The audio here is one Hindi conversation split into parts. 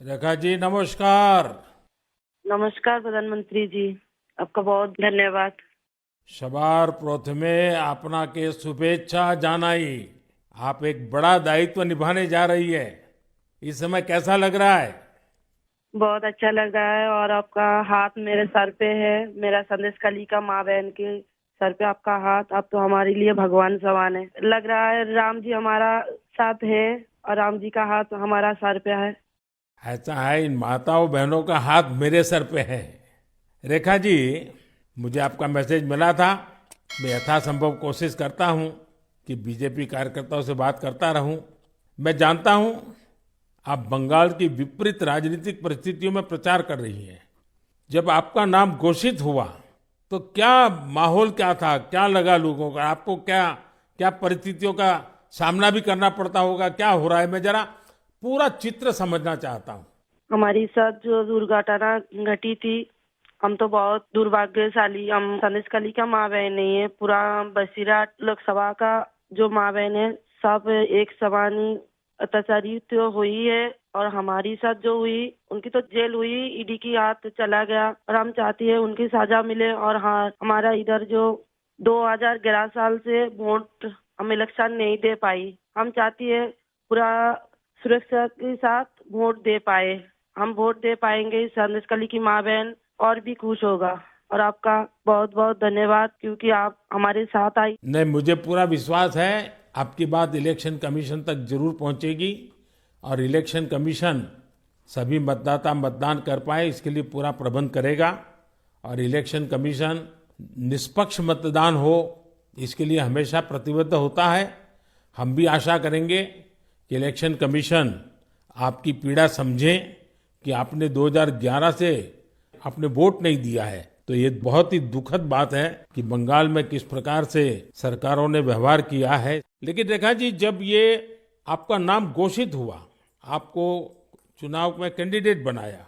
रेखा जी नमस्कार। नमस्कार प्रधानमंत्री जी। आपका बहुत धन्यवाद। सवार प्रथमे आपनाके शुभेच्छा जानाई। आप एक बड़ा दायित्व निभाने जा रही है। इस समय कैसा लग रहा है? बहुत अच्छा लग रहा है और आपका हाथ मेरे सर पे है। मेरा संदेश कली का माँ बहन के सर पे आपका हाथ, आप तो हमारे लिए भगवान समान है। लग रहा है राम जी हमारा साथ है और राम जी का हाथ हमारा सर पे है। ऐसा है, इन माताओं बहनों का हाथ मेरे सर पे है। रेखा जी, मुझे आपका मैसेज मिला था। मैं यथासंभव कोशिश करता हूं कि बीजेपी कार्यकर्ताओं से बात करता रहूं। मैं जानता हूं आप बंगाल की विपरीत राजनीतिक परिस्थितियों में प्रचार कर रही हैं। जब आपका नाम घोषित हुआ तो क्या माहौल क्या था, क्या लगा लोगों का? आपको क्या क्या परिस्थितियों का सामना भी करना पड़ता होगा? क्या हो रहा है, मैं जरा पूरा चित्र समझना चाहता हूँ। हमारी साथ जो दुर्घटना घटी थी, हम तो बहुत दुर्भाग्यशाली। हम संदेश कली का माँ बहन नहीं है, पूरा बसीरा लोकसभा का जो माँ बहन है, सब एक समान ही अत्याचारी तो हुई है। और हमारी साथ जो हुई, उनकी तो जेल हुई, ईडी की हाथ चला गया और हम चाहती है उनकी सजा मिले। और हाँ, हमारा इधर जो 2011 साल से वोट हम इलेक्शन नहीं दे पाई, हम चाहती है पूरा सुरक्षा के साथ वोट दे पाए। हम वोट दे पाएंगे, संदेश कली की माँ बहन और भी खुश होगा। और आपका बहुत बहुत धन्यवाद, क्योंकि आप हमारे साथ आई। नहीं, मुझे पूरा विश्वास है आपकी बात इलेक्शन कमीशन तक जरूर पहुंचेगी और इलेक्शन कमीशन सभी मतदाता मतदान कर पाए इसके लिए पूरा प्रबंध करेगा। और इलेक्शन कमीशन निष्पक्ष मतदान हो इसके लिए हमेशा प्रतिबद्ध होता है। हम भी आशा करेंगे कि इलेक्शन कमीशन आपकी पीड़ा समझे कि आपने 2011 से आपने वोट नहीं दिया है। तो ये बहुत ही दुखद बात है कि बंगाल में किस प्रकार से सरकारों ने व्यवहार किया है। लेकिन रेखा जी, जब ये आपका नाम घोषित हुआ, आपको चुनाव में कैंडिडेट बनाया,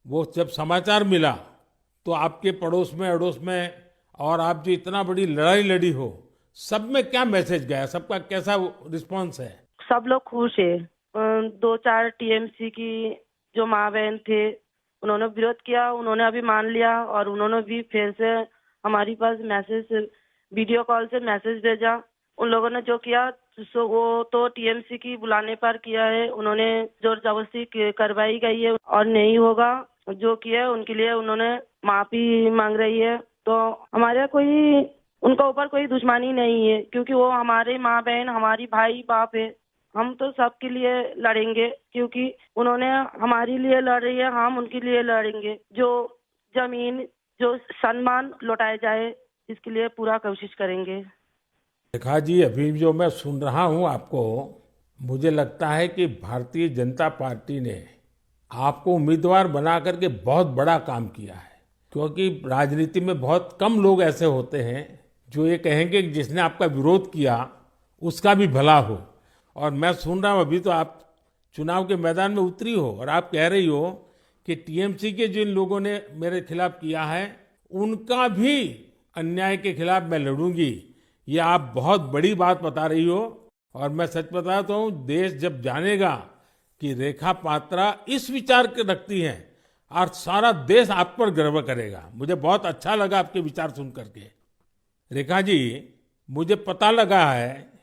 वो जब समाचार मिला तो आपके पड़ोस में अड़ोस में और आप जो इतना बड़ी लड़ाई लड़ी हो, सब में क्या मैसेज गया? सबका कैसा रिस्पांस है? सब लोग खुश है। दो चार टीएमसी की जो माँ बहन थे, उन्होंने विरोध किया, उन्होंने अभी मान लिया और उन्होंने भी फिर से हमारे पास मैसेज, वीडियो कॉल से मैसेज भेजा। उन लोगों ने जो किया सो वो तो टीएमसी की बुलाने पर किया है। उन्होंने जोर जबरदस्ती करवाई गई है और नहीं होगा। जो किया है उनके लिए उन्होंने माफी मांग रही है। तो हमारे कोई उनका ऊपर कोई दुश्मनी नहीं है, क्योंकि वो हमारे माँ बहन, हमारी भाई बाप है। हम तो सबके लिए लड़ेंगे, क्योंकि उन्होंने हमारे लिए लड़ रही है, हम उनके लिए लड़ेंगे। जो जमीन, जो सम्मान लौटाया जाए, इसके लिए पूरा कोशिश करेंगे। रेखा जी, अभी जो मैं सुन रहा हूं आपको, मुझे लगता है कि भारतीय जनता पार्टी ने आपको उम्मीदवार बना करके बहुत बड़ा काम किया है। क्योंकि राजनीति में बहुत कम लोग ऐसे होते हैं जो ये कहेंगे कि जिसने आपका विरोध किया उसका भी भला हो। और मैं सुन रहा हूं अभी तो आप चुनाव के मैदान में उतरी हो और आप कह रही हो कि टीएमसी के जिन लोगों ने मेरे खिलाफ किया है उनका भी अन्याय के खिलाफ मैं लड़ूंगी। ये आप बहुत बड़ी बात बता रही हो। और मैं सच बताता हूँ, देश जब जानेगा कि रेखा पात्रा इस विचार के रखती हैं और सारा देश आप पर गर्व करेगा। मुझे बहुत अच्छा लगा आपके विचार सुन करके। रेखा जी, मुझे पता लगा है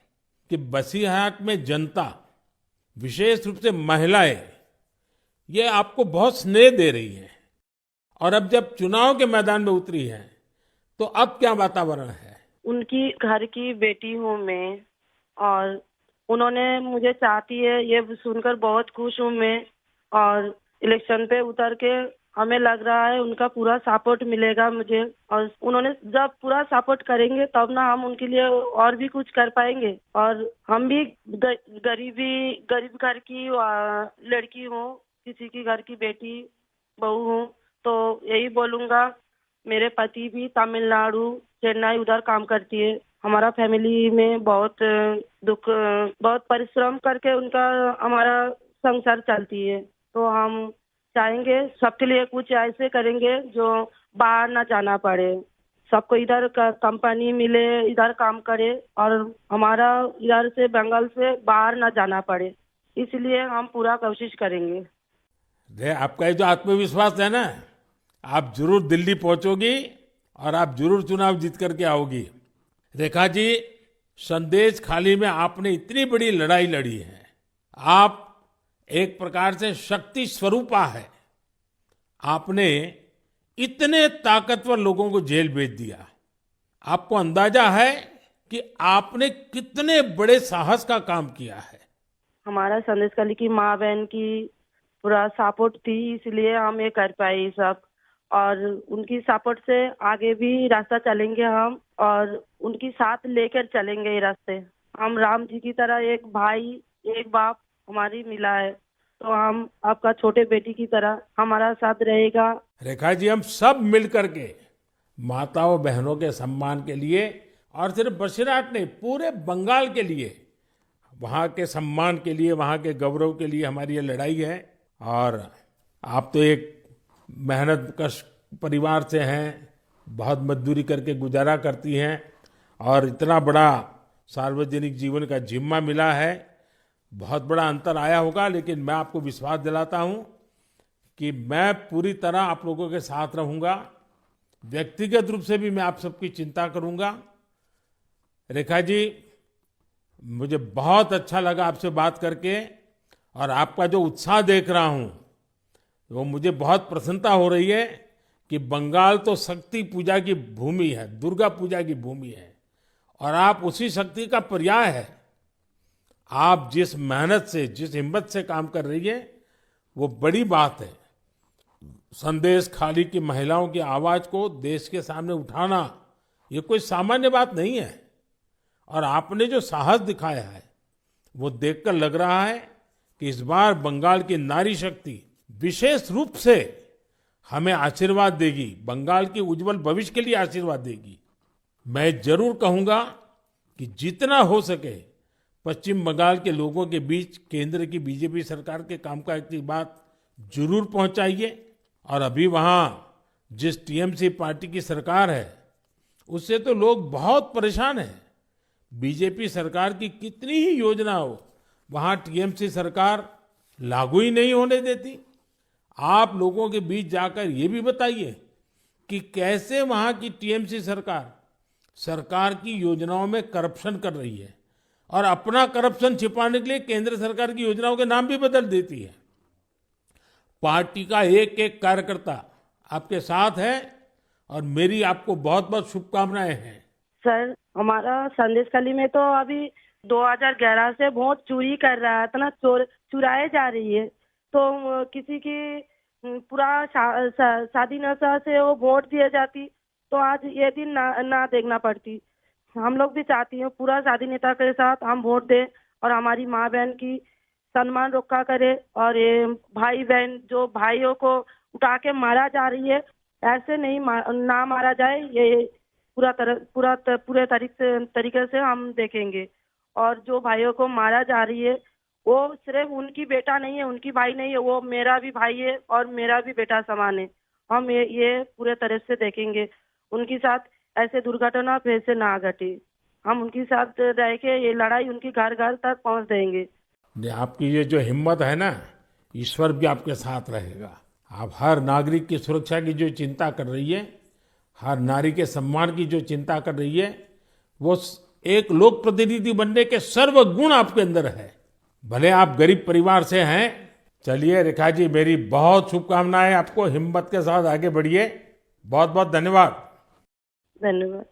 कि बसीरहाट में जनता, विशेष रूप से महिलाएं, ये आपको बहुत स्नेह दे रही हैं। और अब जब चुनाव के मैदान में उतरी हैं तो अब क्या वातावरण है? उनकी घर की बेटी हूँ मैं, और उन्होंने मुझे चाहती है, ये सुनकर बहुत खुश हूँ मैं। और इलेक्शन पे उतर के हमें लग रहा है उनका पूरा सपोर्ट मिलेगा मुझे। और उन्होंने जब पूरा सपोर्ट करेंगे तब ना हम उनके लिए और भी कुछ कर पाएंगे। और हम भी गरीब घर की लड़की हूँ, किसी की घर की बेटी बहू हूँ। तो यही बोलूंगा, मेरे पति भी तमिलनाडु, चेन्नई उधर काम करती है। हमारा फैमिली में बहुत दुख, बहुत परिश्रम करके उनका हमारा संसार चलती है। तो हम चाहेंगे सबके लिए कुछ ऐसे करेंगे जो बाहर ना जाना पड़े, सबको इधर का कंपनी मिले, इधर काम करे और हमारा इधर से बंगाल से बाहर ना जाना पड़े। इसलिए हम पूरा कोशिश करेंगे। आपका ये जो आत्मविश्वास है ना, आप जरूर दिल्ली पहुंचोगी और आप जरूर चुनाव जीत करके आओगी। रेखा जी, संदेश खाली में आपने इतनी बड़ी लड़ाई लड़ी है। आप एक प्रकार से शक्ति स्वरूपा है। आपने इतने ताकतवर लोगों को जेल भेज दिया। आपको अंदाजा है कि आपने कितने बड़े साहस का काम किया है। हमारा संदेश खाली की माँ बहन की पूरा सपोर्ट थी, इसलिए हम ये कर पाए ये सब। और उनकी सपोर्ट से आगे भी रास्ता चलेंगे हम, और उनकी साथ लेकर चलेंगे ये रास्ते। हम राम जी की तरह एक भाई एक बाप हमारी मिला है, तो हम आपका छोटे बेटी की तरह हमारा साथ रहेगा। रेखा जी, हम सब मिलकर के माताओं बहनों के सम्मान के लिए, और सिर्फ बसीरहाट नहीं, पूरे बंगाल के लिए, वहाँ के सम्मान के लिए, वहाँ के गौरव के लिए हमारी ये लड़ाई है। और आप तो एक मेहनत कश परिवार से हैं, बहुत मजदूरी करके गुजारा करती हैं, और इतना बड़ा सार्वजनिक जीवन का जिम्मा मिला है। बहुत बड़ा अंतर आया होगा, लेकिन मैं आपको विश्वास दिलाता हूं कि मैं पूरी तरह आप लोगों के साथ रहूंगा। व्यक्तिगत रूप से भी मैं आप सबकी चिंता करूंगा। रेखा जी, मुझे बहुत अच्छा लगा आपसे बात करके, और आपका जो उत्साह देख रहा हूं वो मुझे बहुत प्रसन्नता हो रही है कि बंगाल तो शक्ति पूजा की भूमि है, दुर्गा पूजा की भूमि है, और आप उसी शक्ति का पर्याय है। आप जिस मेहनत से, जिस हिम्मत से काम कर रही है, वो बड़ी बात है। संदेश खाली की महिलाओं की आवाज को देश के सामने उठाना, ये कोई सामान्य बात नहीं है। और आपने जो साहस दिखाया है, वो देखकर लग रहा है कि इस बार बंगाल की नारी शक्ति विशेष रूप से हमें आशीर्वाद देगी, बंगाल के उज्जवल भविष्य के लिए आशीर्वाद देगी। मैं जरूर कहूंगा कि जितना हो सके पश्चिम बंगाल के लोगों के बीच केंद्र की बीजेपी सरकार के कामकाज की बात जरूर पहुंचाइए। और अभी वहां जिस टीएमसी पार्टी की सरकार है, उससे तो लोग बहुत परेशान हैं। बीजेपी सरकार की कितनी ही योजना हो, वहां टीएमसी सरकार लागू ही नहीं होने देती। आप लोगों के बीच जाकर ये भी बताइए कि कैसे वहां की टीएमसी सरकार की योजनाओं में करप्शन कर रही है, और अपना करप्शन छिपाने के लिए केंद्र सरकार की योजनाओं के नाम भी बदल देती है। पार्टी का एक एक कार्यकर्ता आपके साथ है, और मेरी आपको बहुत बहुत शुभकामनाएं हैं। सर, हमारा संदेश खाली में तो अभी 2011 से वोट चोरी कर रहा है, इतना चुराए जा रही है। तो किसी की पूरा शादी नशा से वो वोट दिए जाती, तो आज ये दिन ना देखना पड़ती। हम लोग भी चाहती हैं पूरा शादी नेता के साथ हम वोट दें, और हमारी माँ बहन की सम्मान रक्षा करे। और ये भाई बहन जो भाइयों को उठा के मारा जा रही है, ऐसे नहीं ना मारा जाए। ये पूरे तरीके से हम देखेंगे। और जो भाइयों को मारा जा रही है, वो सिर्फ उनकी बेटा नहीं है, उनकी भाई नहीं है, वो मेरा भी भाई है और मेरा भी बेटा समान है। हम ये पूरे तरह से देखेंगे। उनके साथ ऐसे दुर्घटना फिर से ना घटे। हम उनके साथ रह के ये लड़ाई उनकी घर घर तक पहुंच देंगे। आपकी ये जो हिम्मत है ना, ईश्वर भी आपके साथ रहेगा। आप हर नागरिक की सुरक्षा की जो चिंता कर रही है, हर नारी के सम्मान की जो चिंता कर रही है, वो एक लोक प्रतिनिधि बनने के सर्वगुण आपके अंदर है। भले आप गरीब परिवार से हैं। चलिए रेखा जी, मेरी बहुत शुभकामनाएं आपको। हिम्मत के साथ आगे बढ़िए। बहुत बहुत धन्यवाद। धन्यवाद।